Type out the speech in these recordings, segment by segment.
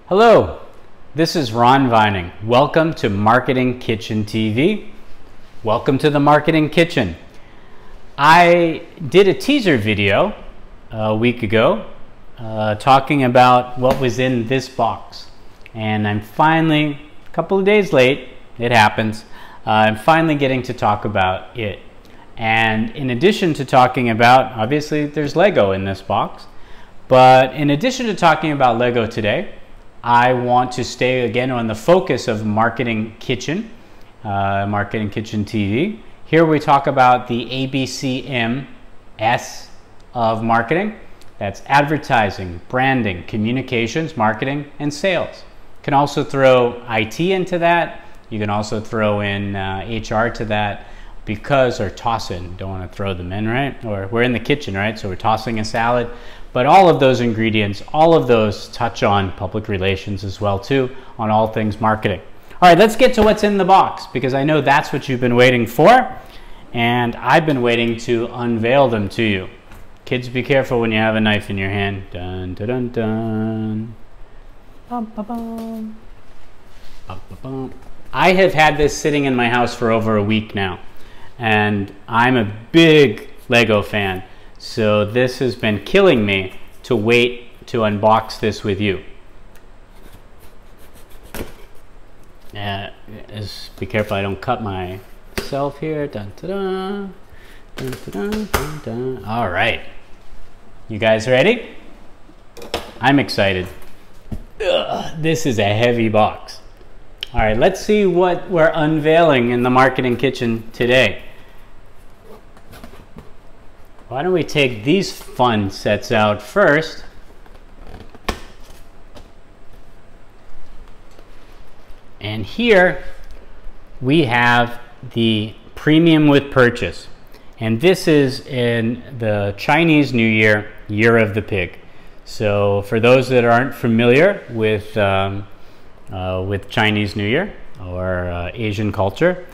Hello, this is Ron Vining. Welcome to MarketingKitchenTV. Welcome to the Marketing Kitchen. I did a teaser video a week ago talking about what was in this box. And I'm finally, a couple of days late, it happens, I'm finally getting to talk about it. And in addition to talking about, obviously there's Lego in this box, but in addition to talking about Lego today, I want to stay again on the focus of Marketing Kitchen, Marketing Kitchen TV. Here we talk about the ABCDM of marketing. That's advertising, branding, communications, marketing, and sales. You can also throw IT into that. You can also throw in HR to that, because, or toss in, don't want to throw them in, right? Or we're in the kitchen, right? So we're tossing a salad. But all of those ingredients, all of those touch on public relations as well too, on all things marketing. All right, let's get to what's in the box, because I know that's what you've been waiting for, and I've been waiting to unveil them to you. Kids, be careful when you have a knife in your hand. Dun, dun, dun, dun. Bum, bum, bum. Bum, bum, bum. I have had this sitting in my house for over a week now, and I'm a big Lego fan. So this has been killing me to wait to unbox this with you. Be careful I don't cut myself here. Dun, dun, dun. Dun, dun, dun, dun, dun. All right. You guys ready? I'm excited. Ugh, this is a heavy box. All right, let's see what we're unveiling in the Marketing Kitchen today. Why don't we take these fun sets out first? And here we have the Premium with Purchase. And this is in the Chinese New Year, Year of the Pig. So for those that aren't familiar with Chinese New Year or Asian culture,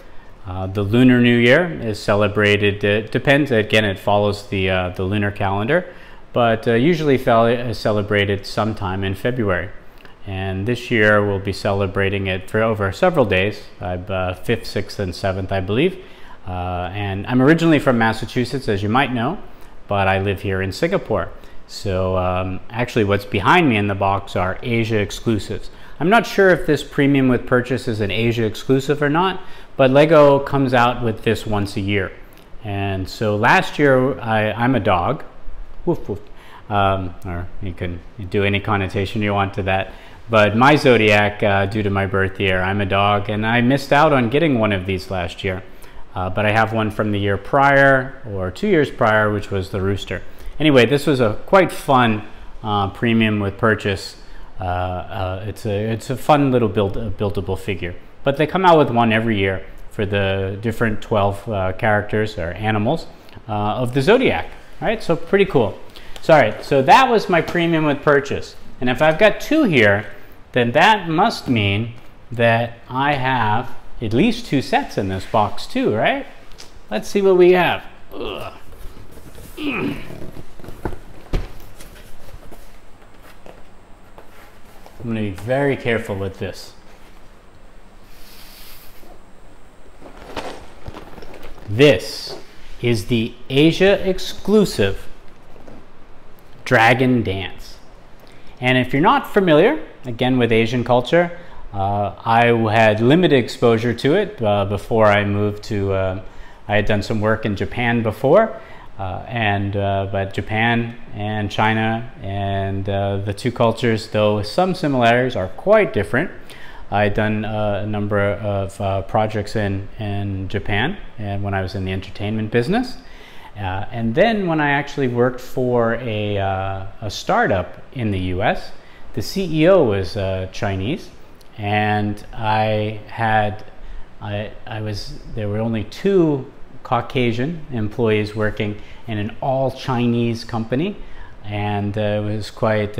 the Lunar New Year is celebrated, it depends, again it follows the lunar calendar, but usually celebrated sometime in February. And this year we'll be celebrating it for over several days, 5th, 6th, and 7th I believe. And I'm originally from Massachusetts, as you might know, but I live here in Singapore. So actually what's behind me in the box are Asia exclusives. I'm not sure if this Premium with Purchase is an Asia exclusive or not, but Lego comes out with this once a year. And so last year, I'm a dog, woof woof, or you can do any connotation you want to that. But my zodiac, due to my birth year, I'm a dog, and I missed out on getting one of these last year. But I have one from the year prior, or 2 years prior, which was the rooster. Anyway, this was a quite fun Premium with Purchase. It's a fun little buildable figure. But they come out with one every year for the different 12 characters or animals of the zodiac, right? So pretty cool. So, all right, so that was my Premium with Purchase. And if I've got two here, then that must mean that I have at least 2 sets in this box too, right? Let's see what we have. Ugh. I'm going to be very careful with this. This is the Asia exclusive Dragon Dance. And if you're not familiar, again, with Asian culture, I had limited exposure to it before I moved to, I had done some work in Japan before, but Japan and China and the two cultures, though some similarities, are quite different. I had done a number of projects in Japan, and when I was in the entertainment business. And then when I actually worked for a startup in the US, the CEO was Chinese, and there were only 2 Caucasian employees working in an all Chinese company, and it was quite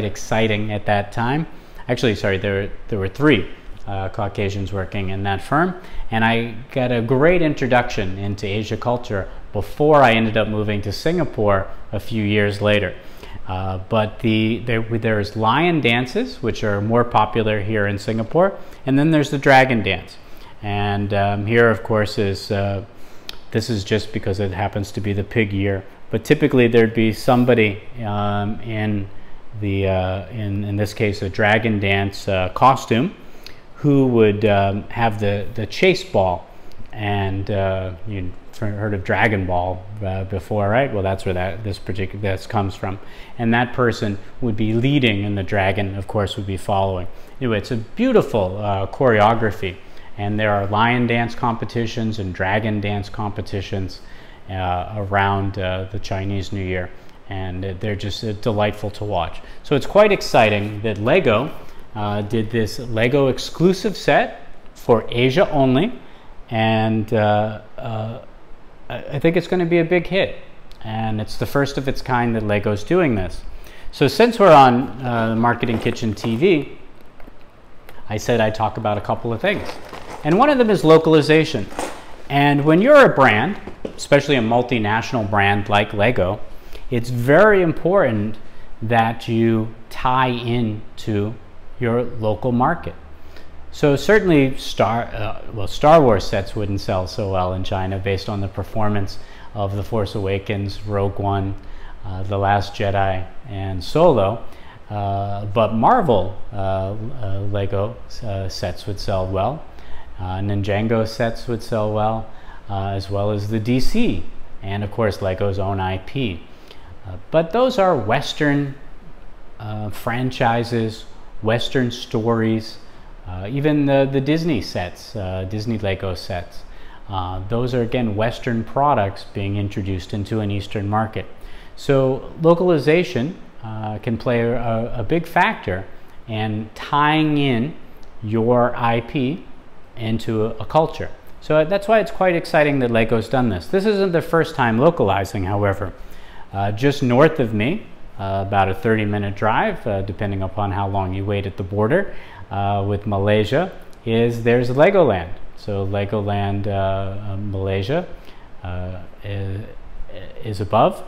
exciting at that time. Actually, sorry, there were 3 Caucasians working in that firm, and I got a great introduction into Asia culture before I ended up moving to Singapore a few years later. But there's lion dances, which are more popular here in Singapore, and then there's the dragon dance. And here, of course, is this is just because it happens to be the pig year. But typically, there'd be somebody in this case a dragon dance costume, who would have the chase ball. And you've heard of Dragon Ball before, right? Well, that's where this comes from. And that person would be leading, and the dragon, of course, would be following. Anyway, it's a beautiful choreography. And there are lion dance competitions and dragon dance competitions around the Chinese New Year. And they're just delightful to watch. So it's quite exciting that Lego did this Lego exclusive set for Asia only. And I think it's going to be a big hit, and it's the first of its kind that Lego's doing this. So since we're on Marketing Kitchen TV, I said I'd talk about a couple of things, and one of them is localization. And when you're a brand, especially a multinational brand like Lego, it's very important that you tie into your local market. So certainly Star Wars sets wouldn't sell so well in China based on the performance of The Force Awakens, Rogue One, The Last Jedi, and Solo. But Marvel Lego sets would sell well. Ninjago sets would sell well as the DC, and of course Lego's own IP. But those are Western franchises, Western stories. Even the Disney sets, Disney Lego sets, those are again Western products being introduced into an Eastern market. So localization can play a big factor in tying in your IP into a culture. So that's why it's quite exciting that Lego's done this. This isn't the first time localizing, however. Just north of me, about a 30-minute drive, depending upon how long you wait at the border, with Malaysia, there's Legoland. So Legoland Malaysia is above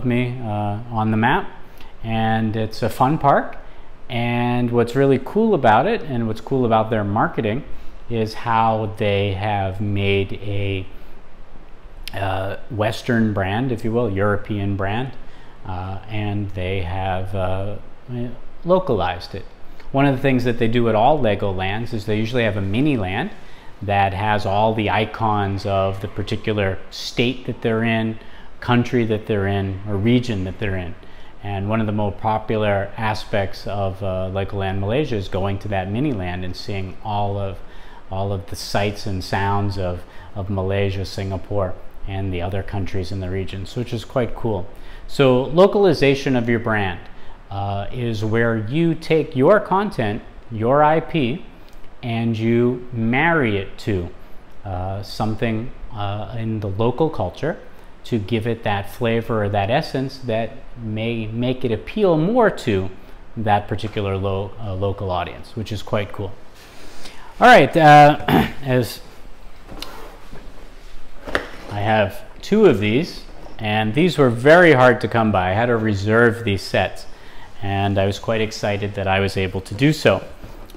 me on the map, and it's a fun park. And what's really cool about it, and what's cool about their marketing, is how they have made a Western brand, if you will, European brand, and they have localized it. One of the things that they do at all Legolands is they usually have a mini land that has all the icons of the particular state that they're in, country that they're in, or region that they're in. And one of the more popular aspects of Legoland Malaysia is going to that mini land and seeing all of the sights and sounds of Malaysia, Singapore, and the other countries in the region, so which is quite cool. So localization of your brand is where you take your content, your IP, and you marry it to something in the local culture to give it that flavor or that essence that may make it appeal more to that particular local audience, which is quite cool. All right, as I have two of these, and these were very hard to come by. I had to reserve these sets, and I was quite excited that I was able to do so.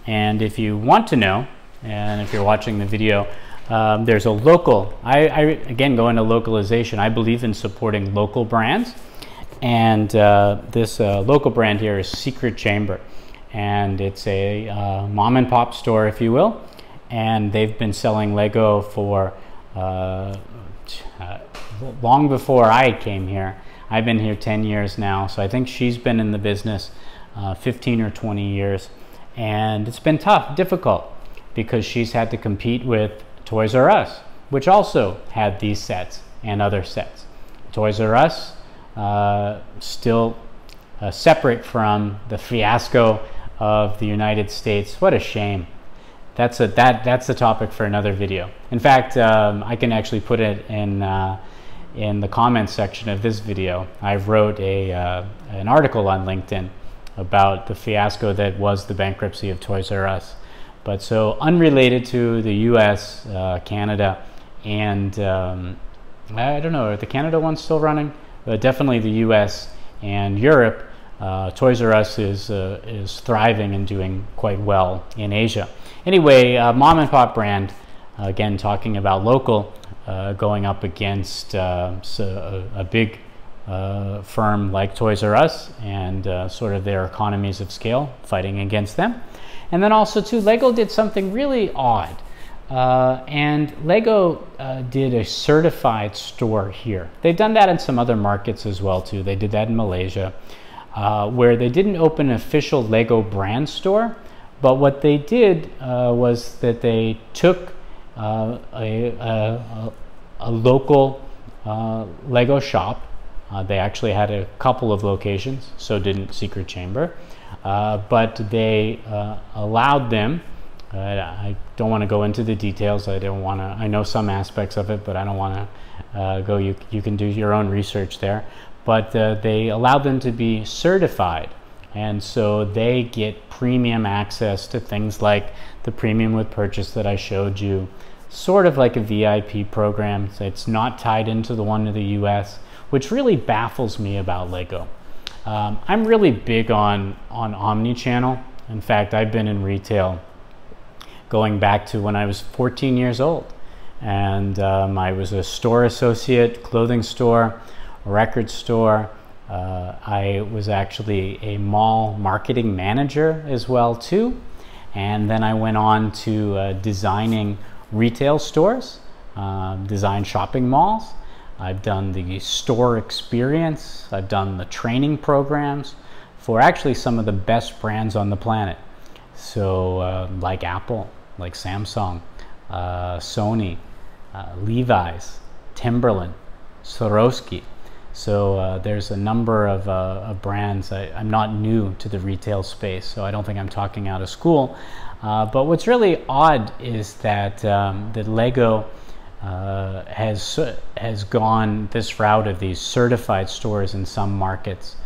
And if you want to know, and if you're watching the video, there's a local, I again go into localization. I believe in supporting local brands, and this local brand here is Secret Chamber, and it's a mom and pop store, if you will, and they've been selling Lego for long before I came here. I've been here 10 years now, so I think she's been in the business 15 or 20 years, and it's been tough, difficult, because she's had to compete with Toys R Us, which also had these sets and other sets. Toys R Us still separate from the fiasco of the United States. What a shame. That's the topic for another video. In fact, I can actually put it in the comments section of this video. I wrote an article on LinkedIn about the fiasco that was the bankruptcy of Toys R Us. But so unrelated to the US, Canada, and I don't know, are the Canada ones still running? But definitely the US and Europe, Toys R Us is thriving and doing quite well in Asia. Anyway, mom and pop brand, again talking about local, going up against a big firm like Toys R Us and sort of their economies of scale fighting against them. And then also too, Lego did something really odd. And Lego did a certified store here. They've done that in some other markets as well too. They did that in Malaysia, where they didn't open an official Lego brand store, but what they did was that they took a local Lego shop. They actually had a couple of locations, so didn't Secret Chamber, but they allowed them, I don't want to go into the details, I know some aspects of it, but I don't want to go, you can do your own research there, but they allowed them to be certified, and so they get premium access to things like the premium with purchase that I showed you, sort of like a VIP program. So it's not tied into the one in the US, which really baffles me about Lego. I'm really big on omni-channel. In fact, I've been in retail going back to when I was 14 years old. And I was a store associate, clothing store, a record store. I was actually a mall marketing manager as well too. And then I went on to designing retail stores, design shopping malls. I've done the store experience. I've done the training programs for actually some of the best brands on the planet. So like Apple, like Samsung, Sony, Levi's, Timberland, Swarovski. So there's a number of brands. I'm not new to the retail space, so I don't think I'm talking out of school. But what's really odd is that that Lego has gone this route of these certified stores in some markets,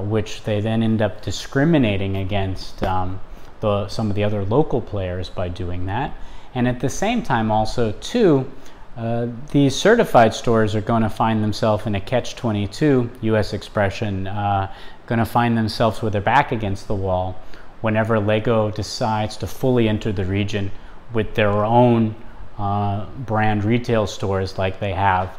which they then end up discriminating against some of the other local players by doing that. And at the same time also too, these certified stores are going to find themselves in a catch-22, US expression, going to find themselves with their back against the wall whenever Lego decides to fully enter the region with their own brand retail stores like they have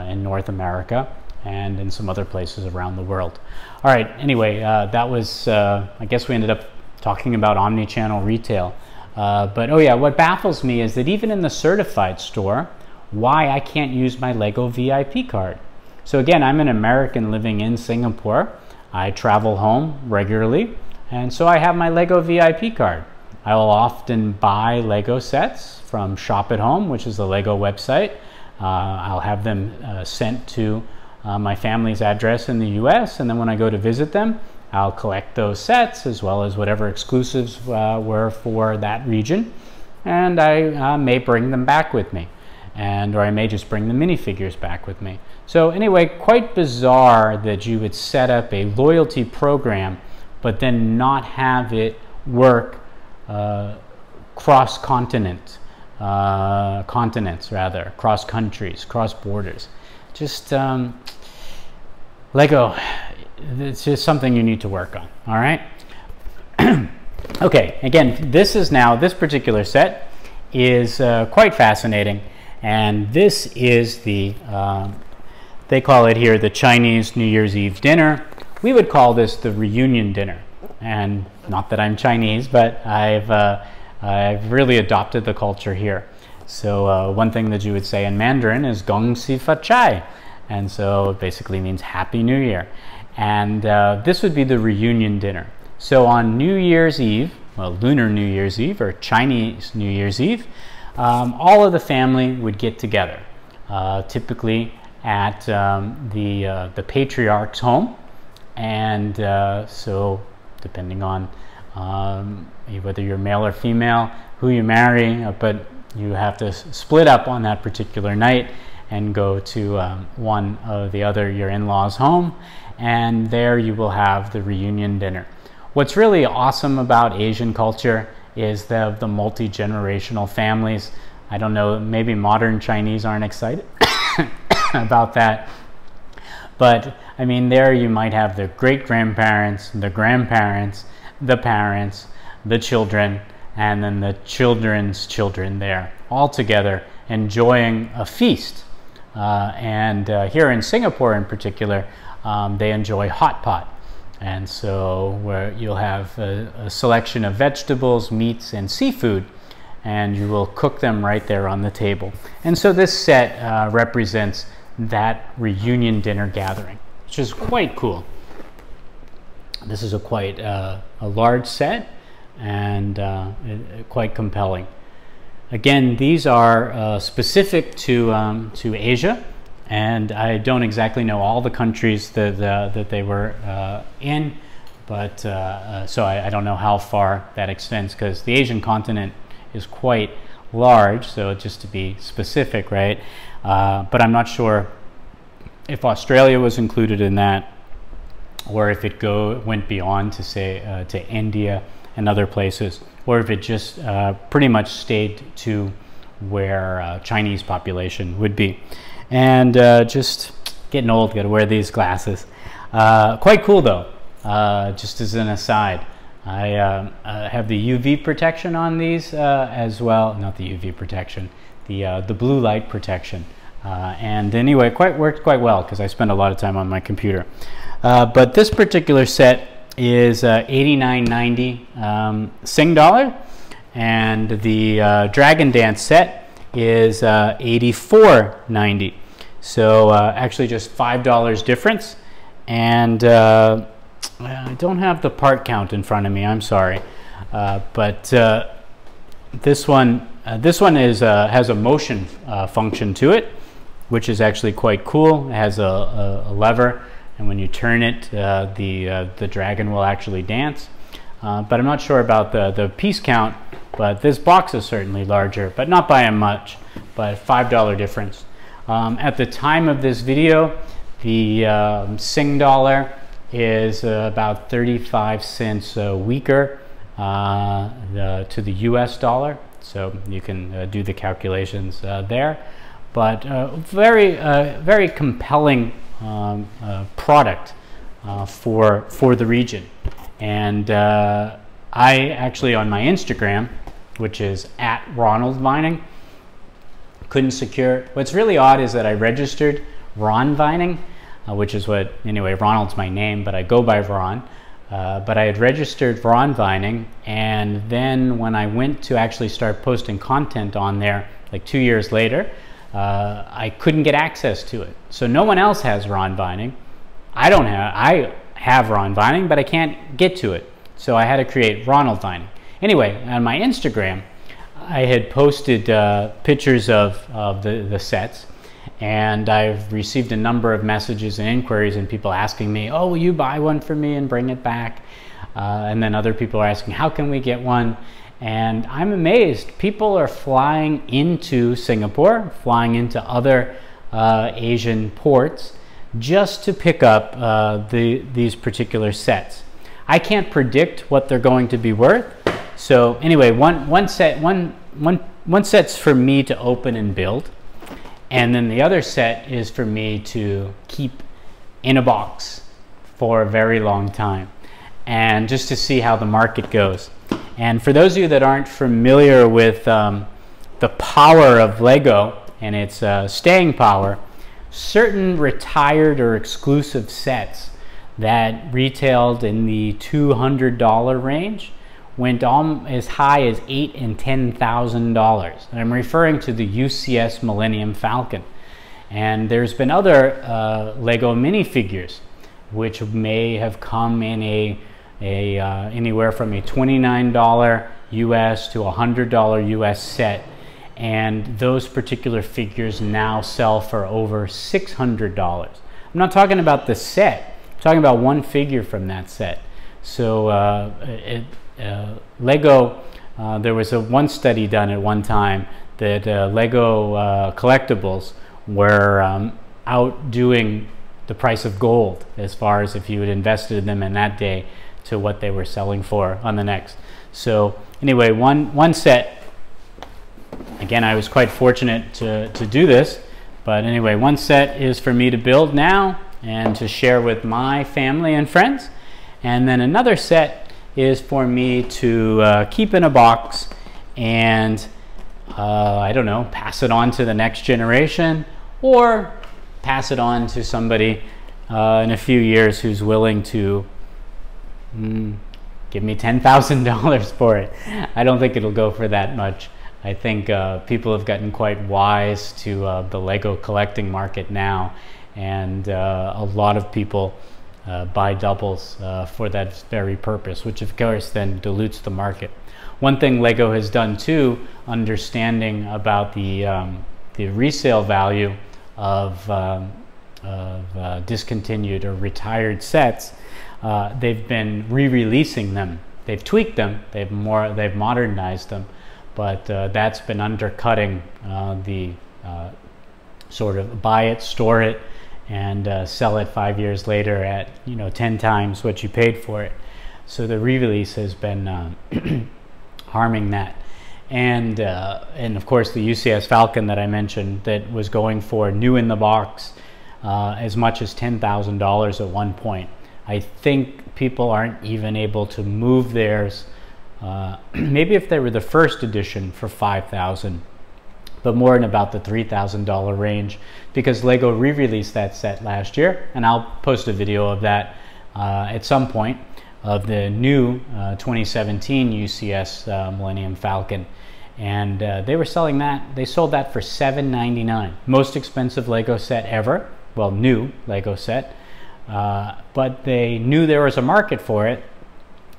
in North America and in some other places around the world. All right, anyway, that was, I guess we ended up talking about omni-channel retail. But oh yeah, what baffles me is that even in the certified store, why I can't use my Lego VIP card. So again, I'm an American living in Singapore. I travel home regularly, and so I have my Lego VIP card. I will often buy Lego sets from Shop at Home, which is the Lego website. I'll have them sent to my family's address in the US, and then when I go to visit them, I'll collect those sets as well as whatever exclusives were for that region, and I may bring them back with me, or I may just bring the minifigures back with me. So anyway, quite bizarre that you would set up a loyalty program but then not have it work cross-continents, cross countries, cross borders. Just Lego, it's just something you need to work on. All right. Okay, again, this particular set is quite fascinating, and this is the they call it here the Chinese New Year's Eve dinner. We would call this the reunion dinner, and not that I'm Chinese, but I've really adopted the culture here. So one thing that you would say in Mandarin is Gong Xi Fa Chai, and so it basically means Happy New Year. And this would be the reunion dinner. So on New Year's Eve, well, Lunar New Year's Eve or Chinese New Year's Eve, all of the family would get together, typically at the patriarch's home. And so depending on whether you're male or female, who you marry, but you have to split up on that particular night and go to one of your in-laws' home, and there you will have the reunion dinner. What's really awesome about Asian culture is the multi-generational families. I don't know, maybe modern Chinese aren't excited about that, but I mean, there you might have the great-grandparents, the grandparents, the parents, the children, and then the children's children there, all together enjoying a feast. Here in Singapore in particular, they enjoy hot pot. And so where you'll have a selection of vegetables, meats, and seafood, and you will cook them right there on the table. And so this set represents that reunion dinner gathering, which is quite cool. This is a quite a large set and quite compelling. Again, these are specific to Asia, and I don't exactly know all the countries that they were in, but so I don't know how far that extends, because the Asian continent is quite large, so just to be specific, right? But I'm not sure if Australia was included in that, or if it went beyond to say to India and other places, or if it just pretty much stayed to where Chinese population would be. And just getting old, got to wear these glasses. Quite cool though. Just as an aside, I have the UV protection on these as well. Not the UV protection, the blue light protection. And anyway, worked quite well because I spend a lot of time on my computer. But this particular set is $89.90 Sing dollar, and the Dragon Dance set is $84.90. So actually just $5 difference. And I don't have the part count in front of me, I'm sorry. But this one is has a motion function to it, which is actually quite cool. It has a lever, and when you turn it, the dragon will actually dance. But I'm not sure about the piece count, but this box is certainly larger, but not by a much, but $5 difference. At the time of this video, the Sing dollar is about 35 cents weaker to the US dollar, so you can do the calculations there. But very compelling product for the region. And I actually, on my Instagram, which is @RonaldVining, couldn't secure. What's really odd is that I registered Ron Vining, which is what, anyway, Ronald's my name, but I go by Ron. But I had registered Ron Vining, and then when I went to actually start posting content on there, like 2 years later, I couldn't get access to it. So no one else has Ron Vining. I have Ron Vining, but I can't get to it. So I had to create Ronald Vining. Anyway, on my Instagram, I had posted pictures of the sets, and I've received a number of messages and inquiries and people asking me, oh, will you buy one for me and bring it back? And then other people are asking, how can we get one? And I'm amazed. People are flying into Singapore, flying into other Asian ports just to pick up these particular sets. I can't predict what they're going to be worth. So anyway, one set's for me to open and build, and then the other set is for me to keep in a box for a very long time, and just to see how the market goes. And for those of you that aren't familiar with the power of Lego and its staying power, certain retired or exclusive sets that retailed in the $200 range went as high as $8,000 and $10,000. And I'm referring to the UCS Millennium Falcon. And there's been other Lego minifigures which may have come in anywhere from a $29 US to $100 US set, and those particular figures now sell for over $600. I'm not talking about the set, I'm talking about one figure from that set. So Lego, there was one study done at one time that Lego collectibles were outdoing the price of gold as far as if you had invested in them in that day to what they were selling for on the next. So anyway, one set, again, I was quite fortunate to do this, but anyway, one set is for me to build now, and to share with my family and friends. And then another set is for me to keep in a box and I don't know, pass it on to the next generation, or pass it on to somebody in a few years who's willing to give me $10,000 for it. I don't think it'll go for that much. I think people have gotten quite wise to the Lego collecting market now, and a lot of people buy doubles for that very purpose, which of course then dilutes the market. One thing Lego has done too, understanding about the resale value of discontinued or retired sets, they've been re-releasing them. They've tweaked them, they've modernized them, but that's been undercutting the sort of buy it, store it, and sell it 5 years later at 10 times what you paid for it. So the re-release has been harming that. And of course the UCS Falcon that I mentioned, that was going for new in the box as much as $10,000 at one point. I think people aren't even able to move theirs, maybe if they were the first edition, for $5,000, but more in about the $3,000 range, because Lego re-released that set last year, and I'll post a video of that at some point, of the new 2017 UCS Millennium Falcon. And they were selling that, they sold that for $799. Most expensive Lego set ever, well, new Lego set. But they knew there was a market for it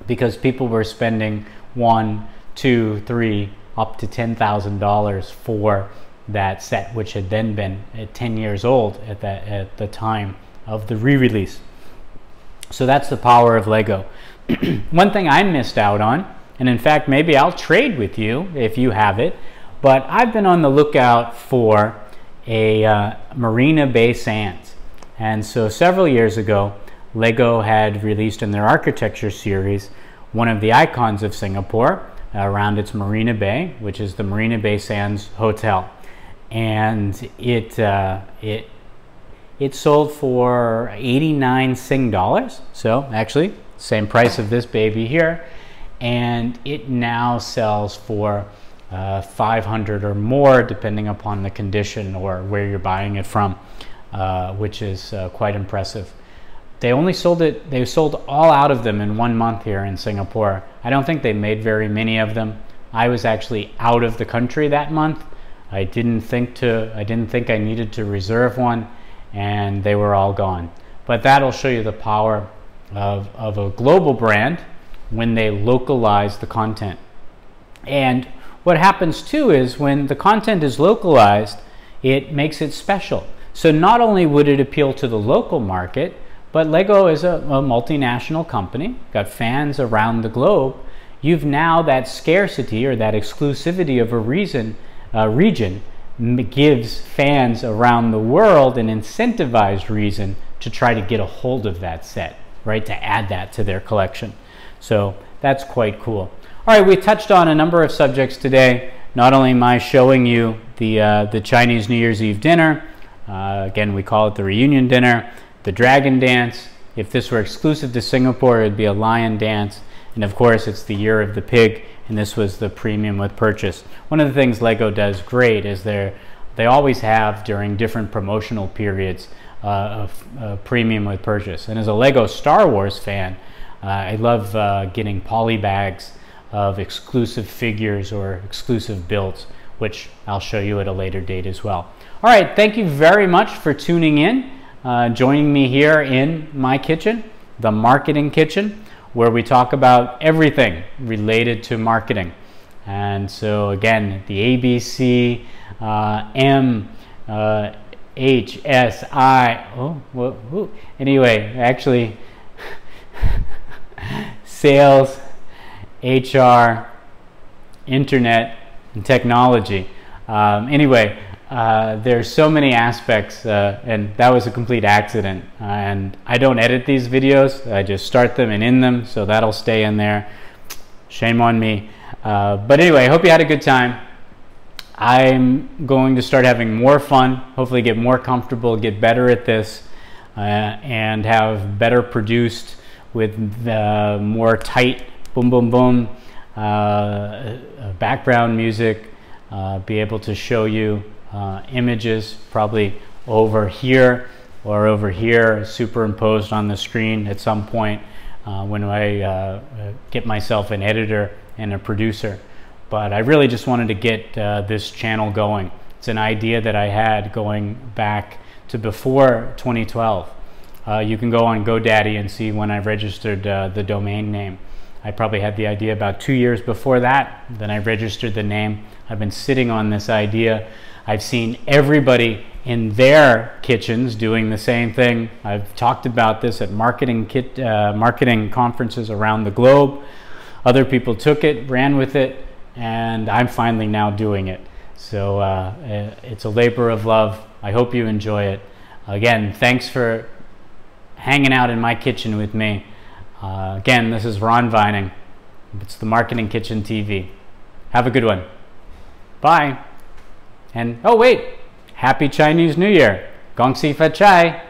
because people were spending $1,000, $2,000, $3,000, up to $10,000 for that set, which had then been 10 years old at the time of the re-release. So that's the power of Lego. One thing I missed out on, and in fact maybe I'll trade with you if you have it, but I've been on the lookout for a Marina Bay Sands. And so several years ago, Lego had released in their architecture series one of the icons of Singapore around its Marina Bay, which is the Marina Bay Sands Hotel. And it sold for 89 Sing dollars, so actually same price of this baby here, and it now sells for 500 or more depending upon the condition or where you're buying it from, which is quite impressive. They sold all out of them in 1 month here in Singapore. I don't think they made very many of them. I was actually out of the country that month. I didn't think I needed to reserve one, and they were all gone. But that'll show you the power of a global brand when they localize the content. And what happens too is when the content is localized, it makes it special. So not only would it appeal to the local market, but Lego is a multinational company, got fans around the globe. You've now that scarcity or that exclusivity of a region gives fans around the world an incentivized reason to try to get a hold of that set, right? To add that to their collection. So that's quite cool. All right, we touched on a number of subjects today. Not only am I showing you the Chinese New Year's Eve dinner, again, we call it the reunion dinner, the dragon dance. If this were exclusive to Singapore, it'd be a lion dance. And of course, it's the year of the pig, and this was the premium with purchase. One of the things Lego does great is they always have, during different promotional periods, a premium with purchase. And as a Lego Star Wars fan, I love getting poly bags of exclusive figures or exclusive builds, which I'll show you at a later date as well. All right, thank you very much for tuning in, joining me here in my kitchen, the Marketing Kitchen, where we talk about everything related to marketing. And so again, the ABCDM, anyway, actually, sales, HR, internet, and technology. There's so many aspects, and that was a complete accident. And I don't edit these videos, I just start them and end them, so that'll stay in there. Shame on me. But anyway, I hope you had a good time. I'm going to start having more fun, hopefully get more comfortable, get better at this. and have better produced with more tight boom boom boom background music, be able to show you images probably over here or over here superimposed on the screen at some point when I get myself an editor and a producer. But I really just wanted to get this channel going. It's an idea that I had going back to before 2012. You can go on GoDaddy and see when I registered the domain name. I probably had the idea about 2 years before that. Then I registered the name. I've been sitting on this idea. I've seen everybody in their kitchens doing the same thing. I've talked about this at marketing conferences around the globe. Other people took it, ran with it, and I'm finally now doing it. So it's a labor of love. I hope you enjoy it. Again, thanks for hanging out in my kitchen with me. Again, this is Ron Vining. It's the Marketing Kitchen TV. Have a good one. Bye. And oh wait, Happy Chinese New Year. Gong xi fa chai.